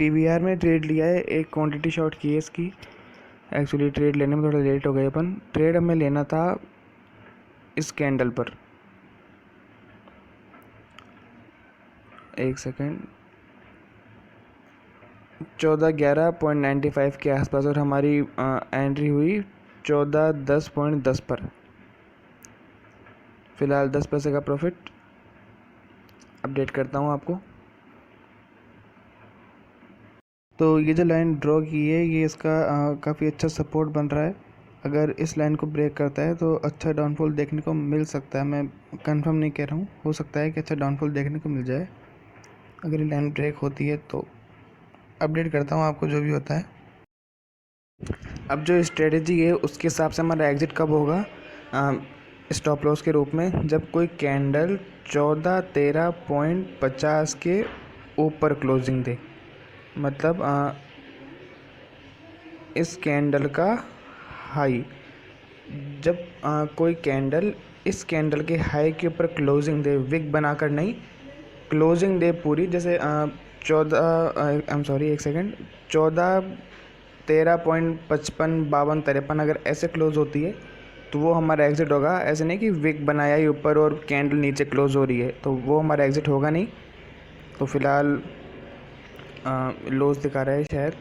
PVR में trade लिया है, एक क्वांटिटी शॉर्ट की है इसकी। एक्चुअली ट्रेड लेने में थोड़ा लेट हो गए अपन। ट्रेड हमें लेना था इस कैंडल पर। एक सेकेंड, 1411.95 के आसपास, और हमारी एंट्री हुई 1410.10 पर। फ़िलहाल 10 पैसे का प्रॉफिट। अपडेट करता हूँ आपको। तो ये जो लाइन ड्रॉ की है, ये इसका काफ़ी अच्छा सपोर्ट बन रहा है। अगर इस लाइन को ब्रेक करता है तो अच्छा डाउनफॉल देखने को मिल सकता है। मैं कंफर्म नहीं कह रहा हूँ, हो सकता है कि अच्छा डाउनफॉल देखने को मिल जाए अगर ये लाइन ब्रेक होती है तो। अपडेट करता हूँ आपको जो भी होता है। अब जो स्ट्रेटजी है उसके हिसाब से हमारा एग्ज़िट कब होगा, स्टॉप लॉस के रूप में, जब कोई कैंडल 1413.50 के ऊपर क्लोजिंग दे। मतलब इस कैंडल का हाई, जब कोई कैंडल इस कैंडल के हाई के ऊपर क्लोजिंग दे, विक बनाकर नहीं, क्लोजिंग दे पूरी, जैसे 14 एक सेकेंड, 1413.55 52 53 अगर ऐसे क्लोज होती है तो वो हमारा एग्ज़िट होगा। ऐसे नहीं कि विक बनाया ही ऊपर और कैंडल नीचे क्लोज हो रही है, तो वो हमारा एग्ज़िट होगा नहीं। तो फ़िलहाल लॉस दिखा रहा है शायद,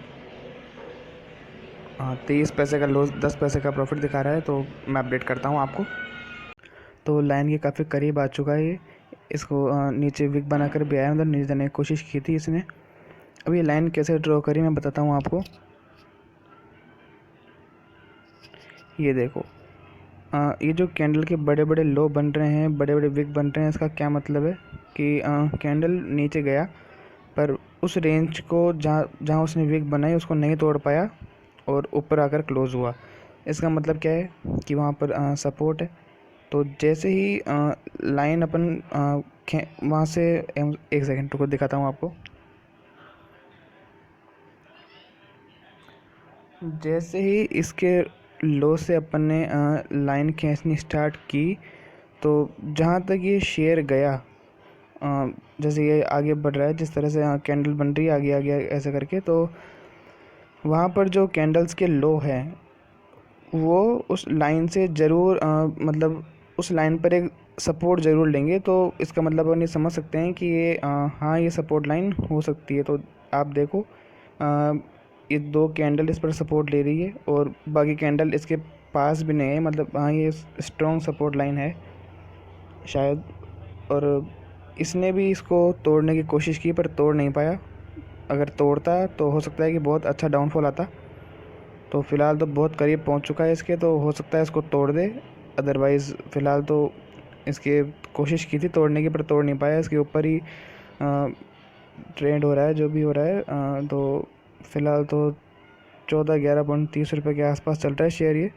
30 पैसे का लॉस, 10 पैसे का प्रॉफिट दिखा रहा है। तो मैं अपडेट करता हूँ आपको। तो लाइन के काफ़ी करीब आ चुका है ये। इसको नीचे विक बनाकर भी आया, मतलब नीचे जाने की कोशिश की थी इसने। अब ये लाइन कैसे ड्रॉ करी मैं बताता हूँ आपको। ये देखो, ये जो कैंडल के बड़े बड़े लो बन रहे हैं, बड़े बड़े विक बन रहे हैं, इसका क्या मतलब है कि कैंडल नीचे गया पर उस रेंज को जहाँ जहाँ उसने विक बनाई उसको नहीं तोड़ पाया और ऊपर आकर क्लोज़ हुआ। इसका मतलब क्या है कि वहाँ पर सपोर्ट है। तो जैसे ही लाइन अपन वहाँ से, एक सेकेंड रुको दिखाता हूँ आपको। जैसे ही इसके लो से अपन ने लाइन खींचनी स्टार्ट की, तो जहाँ तक ये शेयर गया, जैसे ये आगे बढ़ रहा है, जिस तरह से कैंडल बन रही है आगे आगे ऐसे करके, तो वहाँ पर जो कैंडल्स के लो हैं वो उस लाइन से ज़रूर मतलब उस लाइन पर एक सपोर्ट ज़रूर लेंगे। तो इसका मतलब अपन ये समझ सकते हैं कि ये हाँ, ये सपोर्ट लाइन हो सकती है। तो आप देखो, ये दो कैंडल इस पर सपोर्ट ले रही है और बाकी कैंडल इसके पास भी नहीं है, मतलब हाँ, ये स्ट्रॉन्ग सपोर्ट लाइन है शायद। और इसने भी इसको तोड़ने की कोशिश की पर तोड़ नहीं पाया। अगर तोड़ता तो हो सकता है कि बहुत अच्छा डाउनफॉल आता। तो फ़िलहाल तो बहुत करीब पहुंच चुका है इसके, तो हो सकता है इसको तोड़ दे। अदरवाइज़ फ़िलहाल तो इसके कोशिश की थी तोड़ने की पर तोड़ नहीं पाया। इसके ऊपर ही ट्रेंड हो रहा है जो भी हो रहा है। तो फ़िलहाल तो 1411.30 रुपये के आसपास चल रहा है शेयर ये।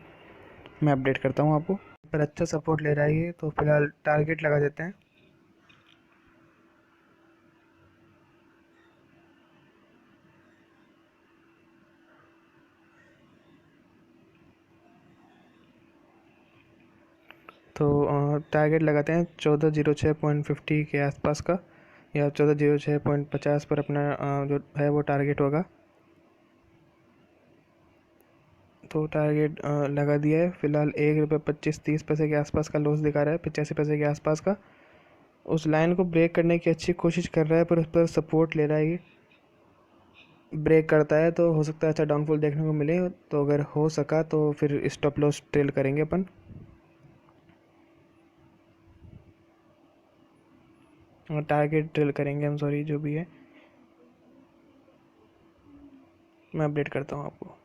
मैं अपडेट करता हूँ आपको। पर अच्छा सपोर्ट ले रहा है ये, तो फ़िलहाल टारगेट लगा देते हैं। तो टारगेट लगाते हैं 1406.50 के आसपास का, या 1406.50 पर अपना जो है वो टारगेट होगा। तो टारगेट लगा दिया है। फ़िलहाल 1 रुपये 25-30 पैसे के आसपास का लॉस दिखा रहा है, 85 पैसे के आसपास का। उस लाइन को ब्रेक करने की अच्छी कोशिश कर रहा है पर उस पर सपोर्ट ले रहा है ये। ब्रेक करता है तो हो सकता है अच्छा डाउनफॉल देखने को मिले। तो अगर हो सका तो फिर स्टॉप लॉस ट्रेल करेंगे अपन। टारगेट ट्रेल करेंगे हम, सॉरी, जो भी है। मैं अपडेट करता हूँ आपको।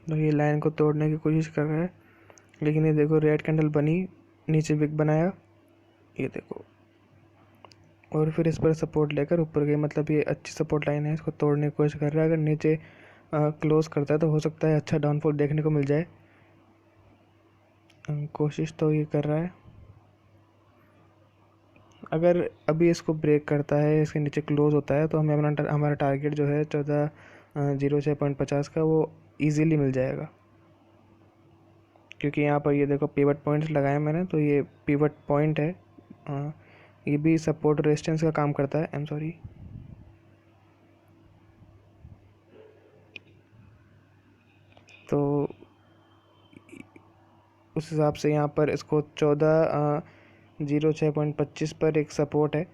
तो ये लाइन को तोड़ने की कोशिश कर रहा है, लेकिन ये देखो रेड कैंडल बनी, नीचे विक बनाया, ये देखो, और फिर इस पर सपोर्ट लेकर ऊपर गई। मतलब ये अच्छी सपोर्ट लाइन है, इसको तोड़ने की कोशिश कर रहा है। अगर नीचे क्लोज करता है तो हो सकता है अच्छा डाउनफॉल देखने को मिल जाए। कोशिश तो ये कर रहा है। अगर अभी इसको ब्रेक करता है, इसके नीचे क्लोज होता है, तो हमें हमारा टारगेट जो है 1406.50 का, वो इजीली मिल जाएगा। क्योंकि यहाँ पर ये देखो पिवट पॉइंट्स लगाए मैंने, तो ये पिवट पॉइंट है। ये भी सपोर्ट रेजिस्टेंस का काम करता है। आई एम सॉरी, तो उस हिसाब से यहाँ पर इसको 14.06.25 पर एक सपोर्ट है,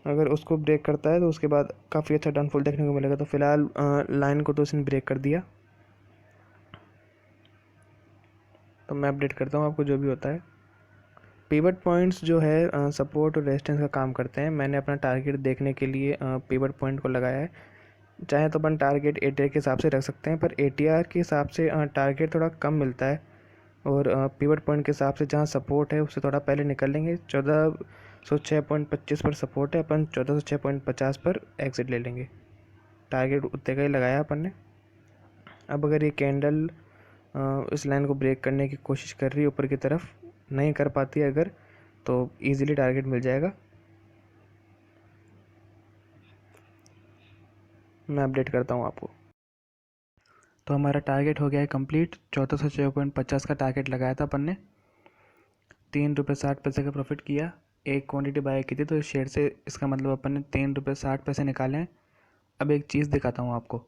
अगर उसको ब्रेक करता है तो उसके बाद काफ़ी अच्छा डाउनफॉल देखने को मिलेगा। तो फिलहाल लाइन को तो इसने ब्रेक कर दिया, तो मैं अपडेट करता हूँ आपको जो भी होता है। पिवट पॉइंट्स जो है सपोर्ट और रेजिस्टेंस का काम करते हैं। मैंने अपना टारगेट देखने के लिए पिवट पॉइंट को लगाया है। चाहे तो अपन टारगेट एटीआर के हिसाब से रख सकते हैं, पर एटीआर के हिसाब से टारगेट थोड़ा कम मिलता है, और पिवट पॉइंट के हिसाब से जहाँ सपोर्ट है उससे थोड़ा पहले निकल लेंगे। 1406.25 पर सपोर्ट है, अपन 1406.50 पर एग्ज़िट ले लेंगे। टारगेट उतने का ही लगाया अपन ने। अब अगर ये कैंडल इस लाइन को ब्रेक करने की कोशिश कर रही है ऊपर की तरफ, नहीं कर पाती है अगर, तो इजीली टारगेट मिल जाएगा। मैं अपडेट करता हूँ आपको। तो हमारा टारगेट हो गया है कंप्लीट। 1406.50 का टारगेट लगाया था अपन ने, 3 रुपये 60 पैसे का प्रॉफिट किया। एक क्वांटिटी बाय की थी, तो इस शेयर से इसका मतलब अपन ने 3 रुपये 60 पैसे निकाले हैं। अब एक चीज़ दिखाता हूँ आपको।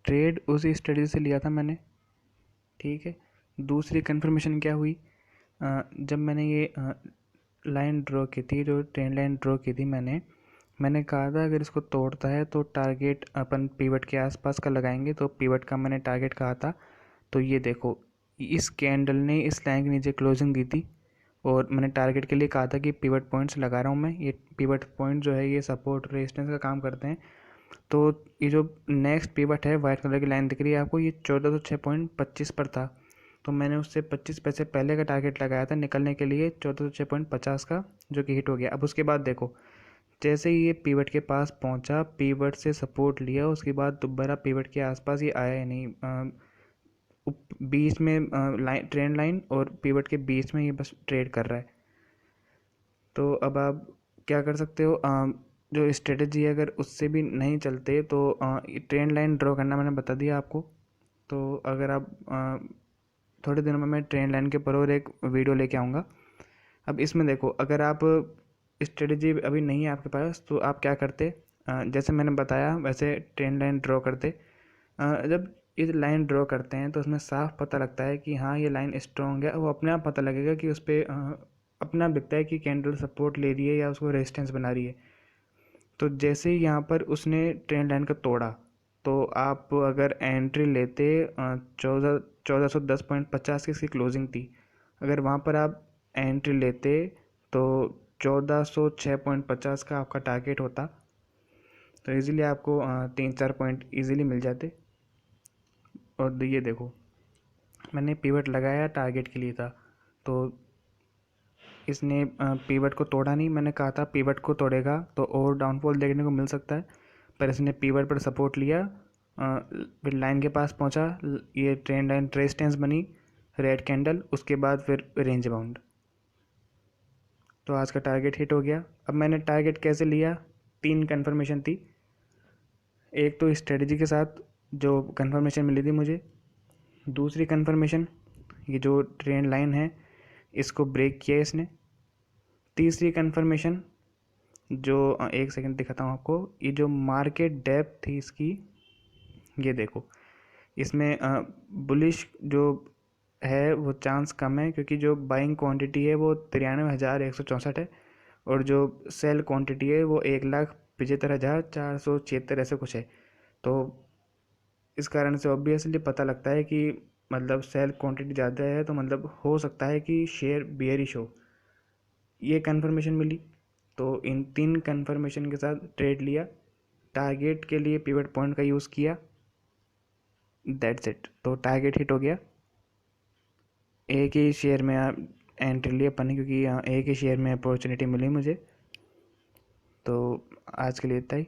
ट्रेड उसी स्ट्रेटजी से लिया था मैंने, ठीक है। दूसरी कंफर्मेशन क्या हुई, जब मैंने ये लाइन ड्रॉ की थी, जो ट्रेंड लाइन ड्रॉ की थी मैंने कहा था अगर इसको तोड़ता है तो टारगेट अपन पिवट के आसपास का लगाएंगे। तो पिवट का मैंने टारगेट कहा था। तो ये देखो, इस कैंडल ने इस लाइन के नीचे क्लोजिंग दी थी, और मैंने टारगेट के लिए कहा था कि पिवट पॉइंट्स लगा रहा हूँ मैं। ये पिवट पॉइंट जो है ये सपोर्ट रेजिस्टेंस का काम करते हैं। तो ये जो नेक्स्ट पिवट है, वाइट कलर की लाइन दिख रही है आपको, ये 1406.25 पर था। तो मैंने उससे 25 पैसे पहले का टारगेट लगाया था निकलने के लिए 1406.50 का, जो कि हिट हो गया। अब उसके बाद देखो, जैसे ही ये पिवट के पास पहुंचा, पिवट से सपोर्ट लिया, उसके बाद दोबारा पिवट के आसपास ये आया ही नहीं। बीच में लाइन, ट्रेंड लाइन और पिवट के बीच में ये बस ट्रेड कर रहा है। तो अब आप क्या कर सकते हो, जो स्ट्रेटजी है अगर उससे भी नहीं चलते तो ट्रेंड लाइन ड्रॉ करना मैंने बता दिया आपको। तो अगर आप थोड़े दिनों में मैं ट्रेंड लाइन के ऊपर और एक वीडियो लेके आऊँगा। अब इसमें देखो, अगर आप स्ट्रेटजी अभी नहीं है आपके पास, तो आप क्या करते, जैसे मैंने बताया वैसे ट्रेंड लाइन ड्रॉ करते। जब ये लाइन ड्रॉ करते हैं तो उसमें साफ पता लगता है कि हाँ ये लाइन स्ट्रॉन्ग है। वो अपने आप पता लगेगा कि उस पर अपना आप दिखता है कि कैंडल सपोर्ट ले रही है या उसको रेजिस्टेंस बना रही है। तो जैसे ही यहाँ पर उसने ट्रेंड लाइन को तोड़ा, तो आप अगर एंट्री लेते 1410.50 की इसकी क्लोजिंग थी, अगर वहाँ पर आप एंट्री लेते तो 1406.50 का आपका टारगेट होता। तो इजीली आपको 3-4 पॉइंट इजीली मिल जाते। और ये देखो, मैंने पिवट लगाया टारगेट के लिए था, तो इसने पिवट को तोड़ा नहीं। मैंने कहा था पिवट को तोड़ेगा तो और डाउनफॉल देखने को मिल सकता है, पर इसने पिवट पर सपोर्ट लिया, फिर लाइन के पास पहुंचा, ये ट्रेंड लाइन रेजिस्टेंस बनी, रेड कैंडल, उसके बाद फिर रेंज बाउंड। तो आज का टारगेट हिट हो गया। अब मैंने टारगेट कैसे लिया, 3 कन्फर्मेशन थी। एक तो स्ट्रेटजी के साथ जो कन्फर्मेशन मिली थी मुझे, दूसरी कन्फर्मेशन ये जो ट्रेंड लाइन है इसको ब्रेक किया इसने, तीसरी कन्फर्मेशन जो एक सेकंड दिखाता हूँ आपको, ये जो मार्केट डेप्थ थी इसकी, ये देखो, इसमें बुलिश जो है वो चांस कम है, क्योंकि जो बाइंग क्वांटिटी है वो 93,164 है, और जो सेल क्वांटिटी है वो 1,75,476 ऐसे कुछ है। तो इस कारण से ऑब्वियसली पता लगता है कि मतलब सेल क्वांटिटी ज़्यादा है, तो मतलब हो सकता है कि शेयर बेयरिश हो। ये कन्फर्मेशन मिली, तो इन 3 कन्फर्मेशन के साथ ट्रेड लिया, टारगेट के लिए पिवट पॉइंट का यूज़ किया, दैट्स इट। तो टारगेट हिट हो गया। एक ही शेयर में एंट्री लिया अपन ने, क्योंकि यहाँ एक ही शेयर में अपॉर्चुनिटी मिली मुझे। तो आज के लिए इतना ही।